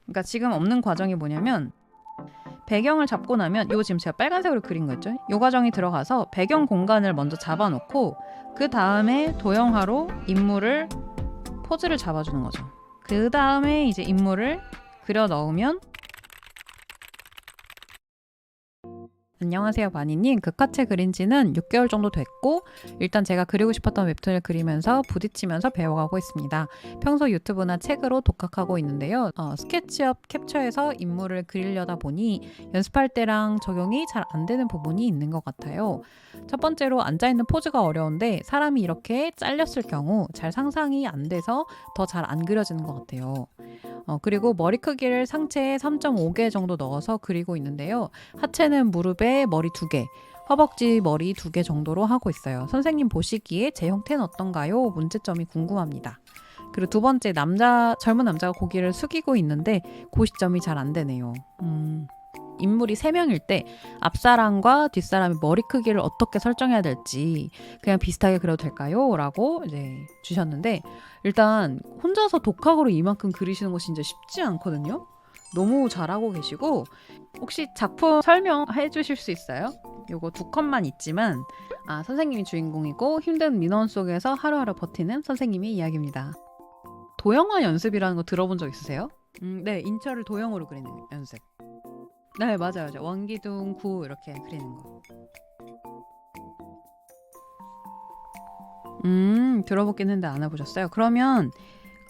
그러니까 지금 없는 과정이 뭐냐면 배경을 잡고 나면 요 지금 제가 빨간색으로 그린 거 있죠? 요 과정이 들어가서 배경 공간을 먼저 잡아놓고 그 다음에 도형화로 인물을 포즈를 잡아주는 거죠. 그 다음에 이제 인물을 그려 넣으면 안녕하세요 바니님. 극화체 그린 지는 6개월 정도 됐고 일단 제가 그리고 싶었던 웹툰을 그리면서 부딪히면서 배워가고 있습니다. 평소 유튜브나 책으로 독학하고 있는데요. 스케치업 캡처해서 인물을 그리려다 보니 연습할 때랑 적용이 잘 안 되는 부분이 있는 것 같아요. 첫 번째로 앉아있는 포즈가 어려운데 사람이 이렇게 잘렸을 경우 잘 상상이 안 돼서 더 잘 안 그려지는 것 같아요. 그리고 머리 크기를 상체에 3.5개 정도 넣어서 그리고 있는데요. 하체는 무릎에 머리 2개, 허벅지 머리 2개 정도로 하고 있어요. 선생님 보시기에 제 형태는 어떤가요? 문제점이 궁금합니다. 그리고 두 번째, 젊은 남자가 고개를 숙이고 있는데 그 시점이 잘 안 되네요. 인물이 3명일 때 앞사람과 뒷사람의 머리 크기를 어떻게 설정해야 될지 그냥 비슷하게 그려도 될까요? 라고 이제 주셨는데 일단 혼자서 독학으로 이만큼 그리시는 거 진짜 쉽지 않거든요. 너무 잘하고 계시고 혹시 작품 설명해 주실 수 있어요? 요거 2컷만 있지만 선생님이 주인공이고 힘든 민원 속에서 하루하루 버티는 선생님의 이야기입니다. 도형화 연습이라는 거 들어본 적 있으세요? 네, 인철을 도형으로 그리는 연습. 네, 맞아요. 원기둥, 구 이렇게 그리는 거. 들어보긴 했는데 안 해보셨어요? 그러면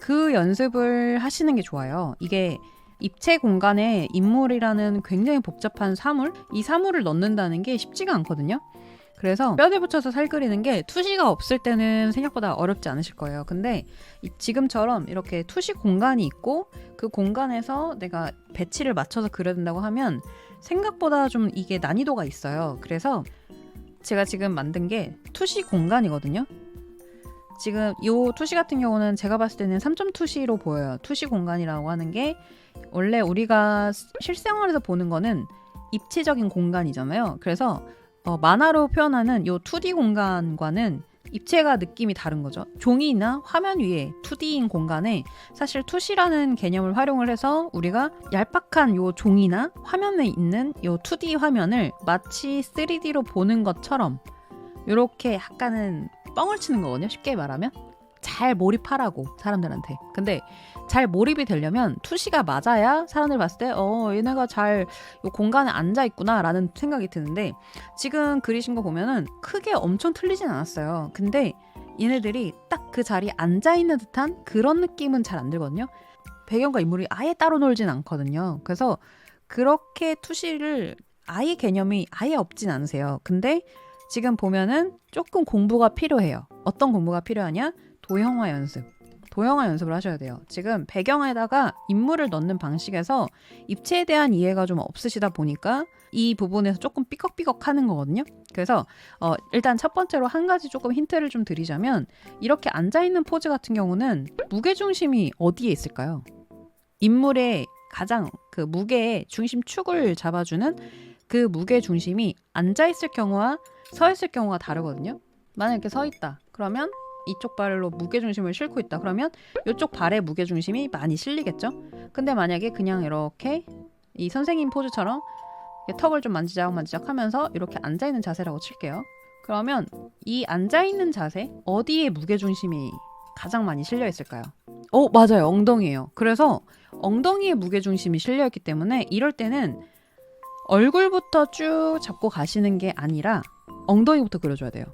그 연습을 하시는 게 좋아요. 이게 입체 공간에 인물이라는 굉장히 복잡한 사물, 이 사물을 넣는다는 게 쉽지가 않거든요. 그래서 뼈대 붙여서 살 그리는 게 투시가 없을 때는 생각보다 어렵지 않으실 거예요. 근데 지금처럼 이렇게 투시 공간이 있고 그 공간에서 내가 배치를 맞춰서 그려야 된다고 하면 생각보다 좀 이게 난이도가 있어요. 그래서 제가 지금 만든 게 투시 공간이거든요. 지금 이 투시 같은 경우는 제가 봤을 때는 3점 투시로 보여요. 투시 공간이라고 하는 게 원래 우리가 실생활에서 보는 거는 입체적인 공간이잖아요. 그래서 만화로 표현하는 요 2D 공간과는 입체가 느낌이 다른 거죠. 종이나 화면 위에 2D인 공간에 사실 투시라는 개념을 활용을 해서 우리가 얄팍한 요 종이나 화면에 있는 요 2D 화면을 마치 3D로 보는 것처럼 요렇게 약간은 뻥을 치는 거거든요. 쉽게 말하면. 잘 몰입하라고 사람들한테. 근데 잘 몰입이 되려면 투시가 맞아야 사람들 봤을 때 얘네가 잘 이 공간에 앉아 있구나 라는 생각이 드는데 지금 그리신 거 보면은 크게 엄청 틀리진 않았어요. 근데 얘네들이 딱 그 자리에 앉아 있는 듯한 그런 느낌은 잘 안 들거든요. 배경과 인물이 아예 따로 놀진 않거든요. 그래서 그렇게 투시를 아예 개념이 아예 없진 않으세요. 근데 지금 보면은 조금 공부가 필요해요. 어떤 공부가 필요하냐? 도형화 연습. 도형화 연습을 하셔야 돼요. 지금 배경에다가 인물을 넣는 방식에서 입체에 대한 이해가 좀 없으시다 보니까 이 부분에서 조금 삐걱삐걱 하는 거거든요. 그래서 일단 첫 번째로 한 가지 조금 힌트를 좀 드리자면 이렇게 앉아있는 포즈 같은 경우는 무게중심이 어디에 있을까요? 인물의 가장 그 무게의 중심축을 잡아주는 그 무게중심이 앉아있을 경우와 서있을 경우가 다르거든요. 만약에 이렇게 서있다. 그러면 이쪽 발로 무게중심을 싣고 있다. 그러면 이쪽 발에 무게중심이 많이 실리겠죠? 근데 만약에 그냥 이렇게 이 선생님 포즈처럼 턱을 좀 만지작 하면서 이렇게 앉아있는 자세라고 칠게요. 그러면 이 앉아있는 자세 어디에 무게중심이 가장 많이 실려 있을까요? 맞아요. 엉덩이에요. 그래서 엉덩이에 무게중심이 실려있기 때문에 이럴 때는 얼굴부터 쭉 잡고 가시는 게 아니라 엉덩이부터 그려줘야 돼요.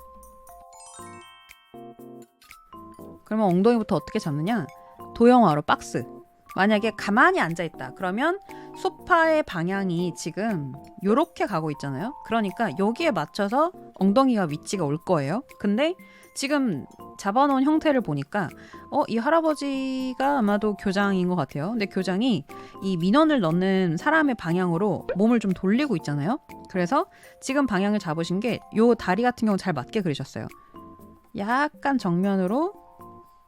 그러면 엉덩이부터 어떻게 잡느냐? 도형화로 박스. 만약에 가만히 앉아있다. 그러면 소파의 방향이 지금 요렇게 가고 있잖아요. 그러니까 여기에 맞춰서 엉덩이가 위치가 올 거예요. 근데 지금 잡아놓은 형태를 보니까 이 할아버지가 아마도 교장인 것 같아요. 근데 교장이 이 민원을 넣는 사람의 방향으로 몸을 좀 돌리고 있잖아요. 그래서 지금 방향을 잡으신 게 요 다리 같은 경우 잘 맞게 그리셨어요. 약간 정면으로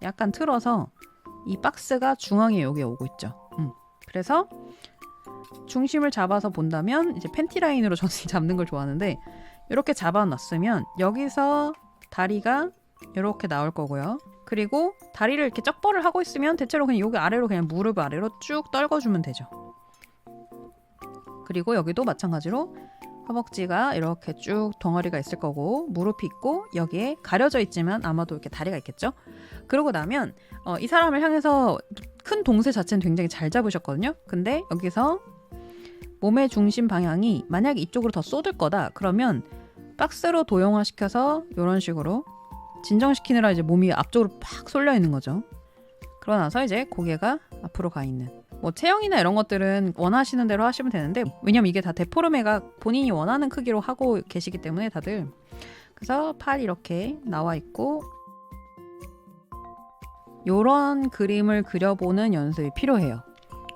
약간 틀어서 이 박스가 중앙에 여기에 오고 있죠. 그래서 중심을 잡아서 본다면 이제 팬티 라인으로 저는 잡는 걸 좋아하는데 이렇게 잡아놨으면 여기서 다리가 이렇게 나올 거고요. 그리고 다리를 이렇게 쩍벌을 하고 있으면 대체로 그냥 여기 아래로 그냥 무릎 아래로 쭉 떨궈주면 되죠. 그리고 여기도 마찬가지로 허벅지가 이렇게 쭉 덩어리가 있을 거고 무릎이 있고 여기에 가려져 있지만 아마도 이렇게 다리가 있겠죠. 그러고 나면 이 사람을 향해서 큰 동세 자체는 굉장히 잘 잡으셨거든요. 근데 여기서 몸의 중심 방향이 만약에 이쪽으로 더 쏟을 거다 그러면 박스로 도형화시켜서 이런 식으로 진정시키느라 이제 몸이 앞쪽으로 팍 쏠려 있는 거죠. 그러고 나서 이제 고개가 앞으로 가 있는. 뭐 체형이나 이런 것들은 원하시는 대로 하시면 되는데 왜냐면 이게 다 데포르메가 본인이 원하는 크기로 하고 계시기 때문에 다들. 그래서 팔 이렇게 나와 있고 요런 그림을 그려보는 연습이 필요해요.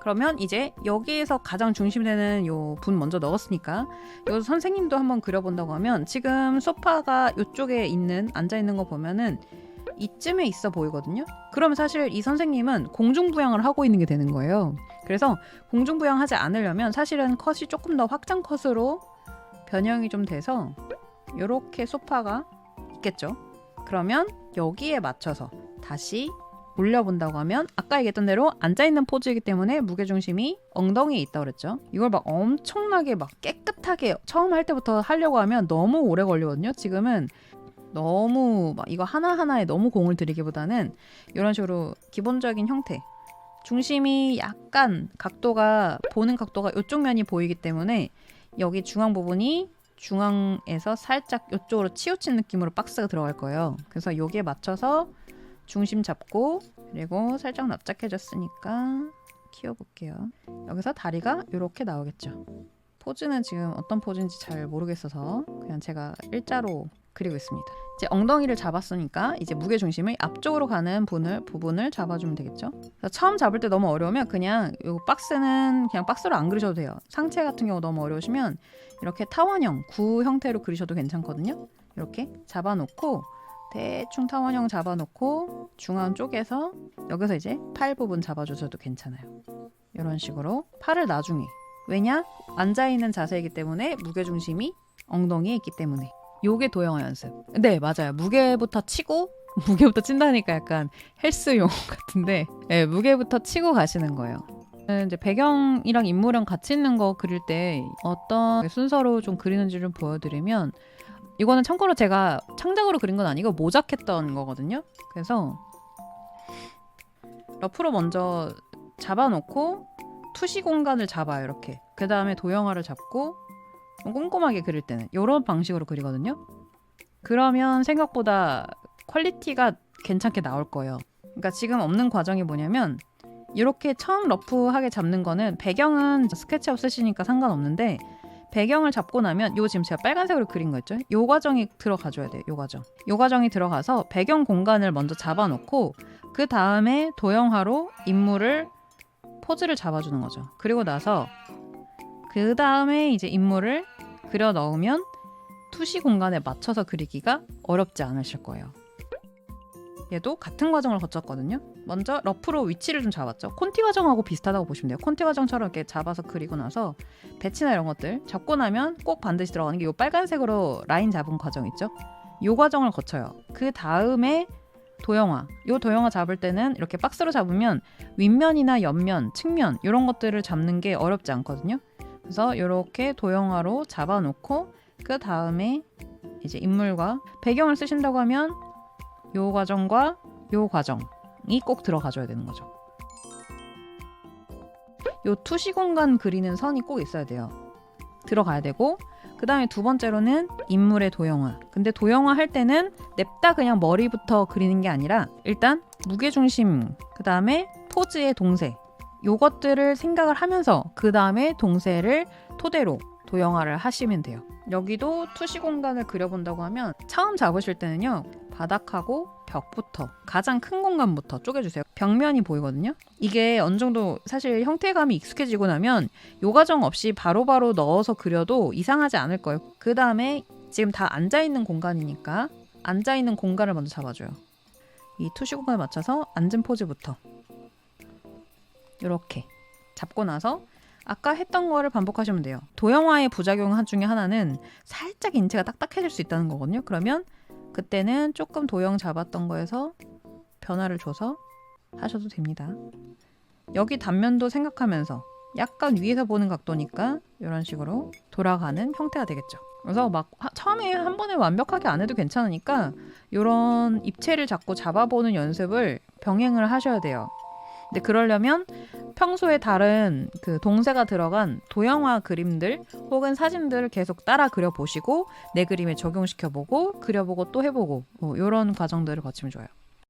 그러면 이제 여기에서 가장 중심이 되는 요 분 먼저 넣었으니까 요 선생님도 한번 그려본다고 하면 지금 소파가 요쪽에 있는 앉아있는 거 보면은 이쯤에 있어 보이거든요. 그러면 사실 이 선생님은 공중부양을 하고 있는 게 되는 거예요. 그래서 공중부양하지 않으려면 사실은 컷이 조금 더 확장 컷으로 변형이 좀 돼서 요렇게 소파가 있겠죠. 그러면 여기에 맞춰서 다시 올려본다고 하면 아까 얘기했던 대로 앉아있는 포즈이기 때문에 무게중심이 엉덩이에 있다고 그랬죠. 이걸 막 엄청나게 막 깨끗하게 처음 할 때부터 하려고 하면 너무 오래 걸리거든요. 지금은 너무 막 이거 하나하나에 너무 공을 들이기보다는 이런 식으로 기본적인 형태 중심이 약간 각도가 보는 각도가 이쪽 면이 보이기 때문에 여기 중앙 부분이 중앙에서 살짝 이쪽으로 치우친 느낌으로 박스가 들어갈 거예요. 그래서 여기에 맞춰서 중심 잡고 그리고 살짝 납작해졌으니까 키워볼게요. 여기서 다리가 이렇게 나오겠죠. 포즈는 지금 어떤 포즈인지 잘 모르겠어서 그냥 제가 일자로 그리고 있습니다. 이제 엉덩이를 잡았으니까 이제 무게중심을 앞쪽으로 가는 부분을 잡아주면 되겠죠. 처음 잡을 때 너무 어려우면 그냥 이 박스는 그냥 박스로 안 그리셔도 돼요. 상체 같은 경우 너무 어려우시면 이렇게 타원형, 구 형태로 그리셔도 괜찮거든요. 이렇게 잡아놓고 대충 타원형 잡아놓고 중앙 쪽에서 여기서 이제 팔 부분 잡아주셔도 괜찮아요. 이런 식으로 팔을 나중에 왜냐? 앉아있는 자세이기 때문에 무게중심이 엉덩이에 있기 때문에 요게 도형화 연습. 네 맞아요. 무게부터 치고 무게부터 친다니까 약간 헬스용 같은데 네, 무게부터 치고 가시는 거예요. 이제 배경이랑 인물이랑 같이 있는 거 그릴 때 어떤 순서로 좀 그리는지 좀 보여드리면 이거는 참고로 제가 창작으로 그린 건 아니고 모작했던 거거든요. 그래서 러프로 먼저 잡아놓고 투시 공간을 잡아요. 이렇게. 그 다음에 도형화를 잡고 좀 꼼꼼하게 그릴 때는 이런 방식으로 그리거든요. 그러면 생각보다 퀄리티가 괜찮게 나올 거예요. 그러니까 지금 없는 과정이 뭐냐면 이렇게 처음 러프하게 잡는 거는 배경은 스케치업 쓰시니까 상관없는데 배경을 잡고 나면 요 지금 제가 빨간색으로 그린 거 있죠? 요 과정이 들어가줘야 돼요. 요 과정. 요 과정이 들어가서 배경 공간을 먼저 잡아놓고 그 다음에 도형화로 인물을 포즈를 잡아주는 거죠. 그리고 나서 그 다음에 이제 인물을 그려 넣으면 투시 공간에 맞춰서 그리기가 어렵지 않으실 거예요. 얘도 같은 과정을 거쳤거든요. 먼저 러프로 위치를 좀 잡았죠. 콘티 과정하고 비슷하다고 보시면 돼요. 콘티 과정처럼 이렇게 잡아서 그리고 나서 배치나 이런 것들 잡고 나면 꼭 반드시 들어가는 게 이 빨간색으로 라인 잡은 과정 있죠. 이 과정을 거쳐요. 그 다음에 도형화. 이 도형화 잡을 때는 이렇게 박스로 잡으면 윗면이나 옆면, 측면 이런 것들을 잡는 게 어렵지 않거든요. 그래서 이렇게 도형화로 잡아놓고 그 다음에 이제 인물과 배경을 쓰신다고 하면 요 과정과 요 과정이 꼭 들어가줘야 되는 거죠. 요 투시 공간 그리는 선이 꼭 있어야 돼요. 들어가야 되고 그 다음에 두 번째로는 인물의 도형화. 근데 도형화 할 때는 냅다 그냥 머리부터 그리는 게 아니라 일단 무게중심, 그 다음에 포즈의 동세 요것들을 생각을 하면서 그 다음에 동세를 토대로 도형화를 하시면 돼요. 여기도 투시 공간을 그려본다고 하면 처음 잡으실 때는요. 바닥하고 벽부터 가장 큰 공간부터 쪼개주세요. 벽면이 보이거든요. 이게 어느 정도 사실 형태감이 익숙해지고 나면 요 과정 없이 바로바로 넣어서 그려도 이상하지 않을 거예요. 그 다음에 지금 다 앉아있는 공간이니까 앉아있는 공간을 먼저 잡아줘요. 이 투시 공간에 맞춰서 앉은 포즈부터 이렇게 잡고 나서 아까 했던 거를 반복하시면 돼요. 도형화의 부작용 중에 하나는 살짝 인체가 딱딱해질 수 있다는 거거든요. 그러면 그때는 조금 도형 잡았던 거에서 변화를 줘서 하셔도 됩니다. 여기 단면도 생각하면서 약간 위에서 보는 각도니까 이런 식으로 돌아가는 형태가 되겠죠. 그래서 막 처음에 한 번에 완벽하게 안 해도 괜찮으니까 이런 입체를 자꾸 잡아보는 연습을 병행을 하셔야 돼요. 근데 그러려면 평소에 다른 그 동세가 들어간 도형화 그림들 혹은 사진들을 계속 따라 그려보시고 내 그림에 적용시켜보고 그려보고 또 해보고 이런 과정들을 거치면 좋아요.